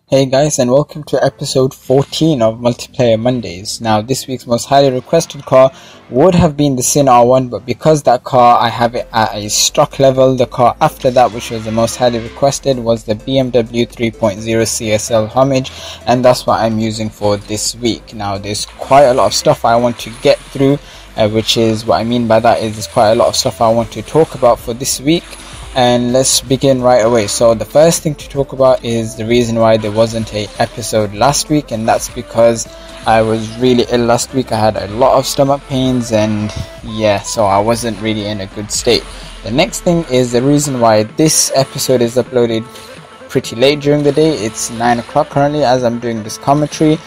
Hey guys, and welcome to episode 14 of Multiplayer Mondays. Now this week's most highly requested car would have been the Sin R1, but because that car I have it at a stock level, the car after that, which was the most highly requested, was the BMW 3.0 CSL Hommage, and that's what I'm using for this week. Now there's quite a lot of stuff I want to get through, which is what I mean by that is there's quite a lot of stuff I want to talk about for this week. And let's begin right away. So the first thing to talk about is the reason why there wasn't an episode last week, and that's because I was really ill last week. I had a lot of stomach pains, and yeah, so I wasn't really in a good state. The next thing is the reason why this episode is uploaded pretty late during the day. It's 9 o'clock currently as I'm doing this commentary,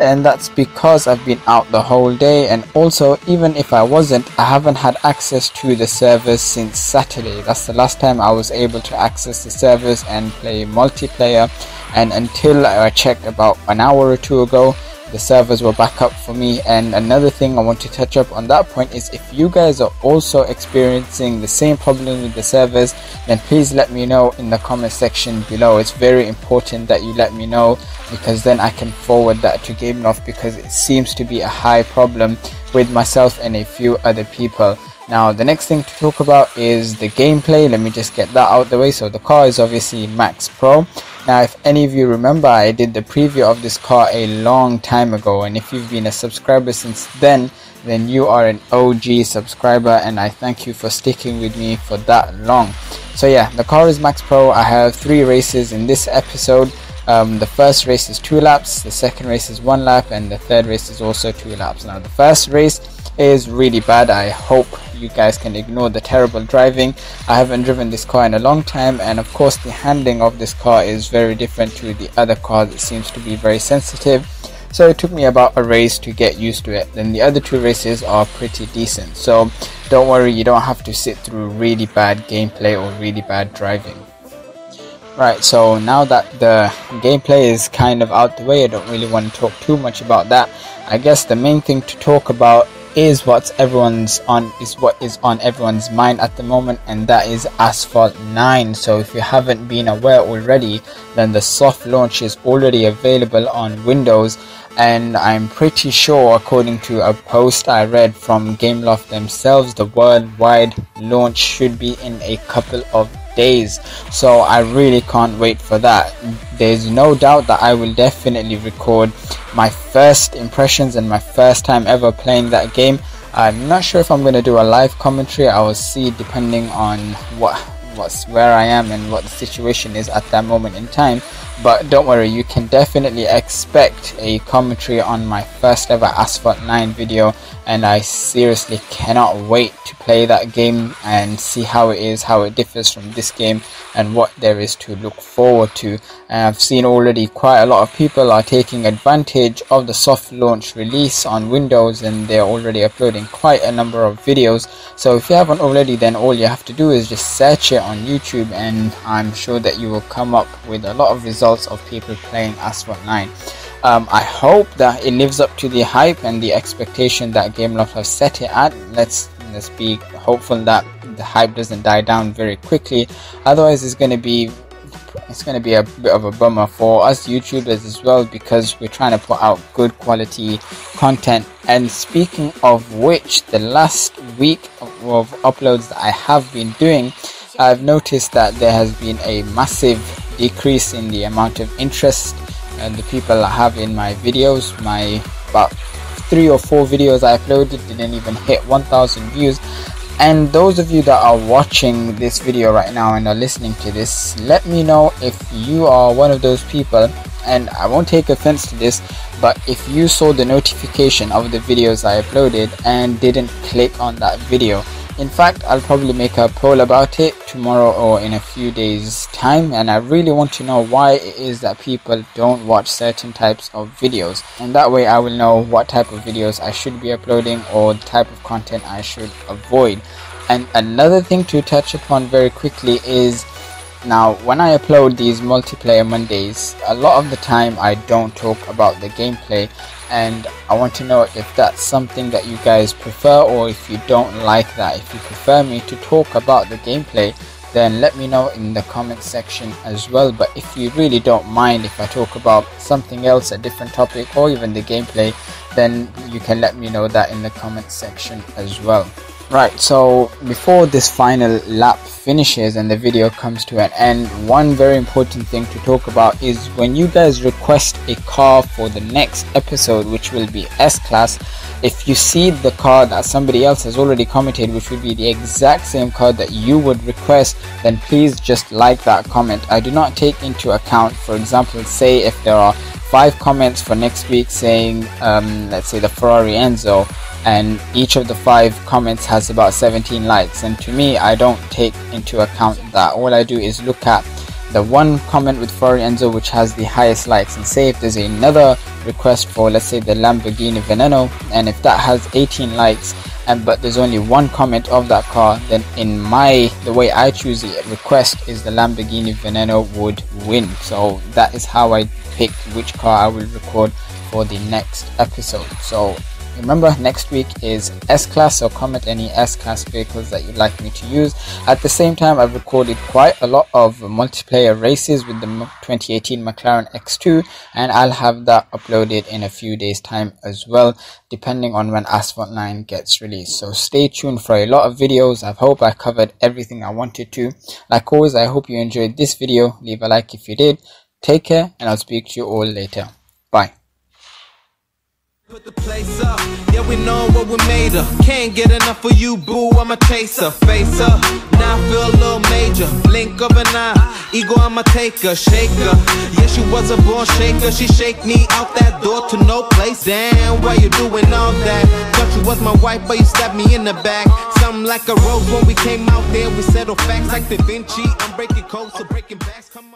and that's because I've been out the whole day, and also even if I wasn't, I haven't had access to the servers since Saturday. That's the last time I was able to access the servers and play multiplayer, and until I checked about an hour or two ago, the servers were back up for me. And another thing I want to touch up on that point is if you guys are also experiencing the same problem with the servers, then please let me know in the comment section below. It's very important that you let me know, because then I can forward that to Gameloft, because it seems to be a high problem with myself and a few other people. Now the next thing to talk about is the gameplay. Let me just get that out the way. So the car is obviously Max Pro. Now if any of you remember, I did the preview of this car a long time ago, and if you've been a subscriber since then you are an OG subscriber, and I thank you for sticking with me for that long. So yeah, the car is Max Pro. I have 3 races in this episode. The first race is 2 laps, the second race is 1 lap, and the third race is also 2 laps. Now the first race is really bad. I hope you guys can ignore the terrible driving. I haven't driven this car in a long time, and of course the handling of this car is very different to the other cars. It seems to be very sensitive, so it took me about a race to get used to it. Then the other 2 races are pretty decent, so don't worry, you don't have to sit through really bad gameplay or really bad driving. Right, so now that the gameplay is kind of out the way, I don't really want to talk too much about that. I guess the main thing to talk about is what is on everyone's mind at the moment, and that is Asphalt 9. So if you haven't been aware already, then the soft launch is already available on Windows, and I'm pretty sure, according to a post I read from Gameloft themselves, the worldwide launch should be in a couple of days. So I really can't wait for that. There's no doubt that I will definitely record my first impressions and my first time ever playing that game. I'm not sure if I'm going to do a live commentary. I will see, depending on where I am and what the situation is at that moment in time. But don't worry, you can definitely expect a commentary on my first ever Asphalt 9 video, and I seriously cannot wait to play that game and see how it is, how it differs from this game, and what there is to look forward to. And I've seen already quite a lot of people are taking advantage of the soft launch release on Windows, and they're already uploading quite a number of videos. So if you haven't already, then all you have to do is just search it on YouTube, and I'm sure that you will come up with a lot of results of people playing Asphalt 9. I hope that it lives up to the hype and the expectation that Gameloft has set it at. Let's be hopeful that the hype doesn't die down very quickly. Otherwise it's going to be a bit of a bummer for us YouTubers as well, because we're trying to put out good quality content. And speaking of which, the last week of uploads that I have been doing, I've noticed that there has been a massive decrease in the amount of interest and the people I have in my videos. My about 3 or 4 videos I uploaded didn't even hit 1,000 views. And those of you that are watching this video right now and are listening to this, let me know if you are one of those people. And I won't take offense to this, but if you saw the notification of the videos I uploaded and didn't click on that video. In fact, I'll probably make a poll about it tomorrow or in a few days time, and I really want to know why it is that people don't watch certain types of videos, and that way I will know what type of videos I should be uploading or the type of content I should avoid. And another thing to touch upon very quickly is, now when I upload these multiplayer Mondays, a lot of the time I don't talk about the gameplay, and I want to know if that's something that you guys prefer, or if you don't like that. If you prefer me to talk about the gameplay, then let me know in the comment section as well. But if you really don't mind if I talk about something else, a different topic, or even the gameplay, then you can let me know that in the comment section as well. Right, so before this final lap finishes and the video comes to an end, one very important thing to talk about is when you guys request a car for the next episode, which will be S-Class, if you see the car that somebody else has already commented, which would be the exact same car that you would request, then please just like that comment. I do not take into account, for example, say if there are 5 comments for next week saying let's say the Ferrari Enzo, and each of the 5 comments has about 17 likes, and to me I don't take into account that. All I do is look at the one comment with Ferrari Enzo which has the highest likes, and say if there's another request for, let's say, the Lamborghini Veneno, and if that has 18 likes but there's only one comment of that car, then in the way I choose the request is the Lamborghini Veneno would win. So that is how I pick which car I will record for the next episode. So remember, next week is S-Class, so comment any S-Class vehicles that you'd like me to use. At the same time, I've recorded quite a lot of multiplayer races with the 2018 McLaren X2, and I'll have that uploaded in a few days time as well, depending on when Asphalt 9 gets released. So stay tuned for a lot of videos. I hope I covered everything I wanted to. Like always, I hope you enjoyed this video. Leave a like if you did. Take care, and I'll speak to you all later. Bye. Put the place up, yeah, we know what we made of. Can't get enough of you, boo, I'm a chaser. Face up, now I feel a little major. Blink of an eye, ego, I'ma take her, shake her. Yeah, she was a born shaker. She shake me out that door to no place. Damn, why you doing all that? Thought you was my wife, but you stabbed me in the back. Something like a rose when we came out there. We settle facts like Da Vinci. I'm breaking codes, so breaking backs, come on.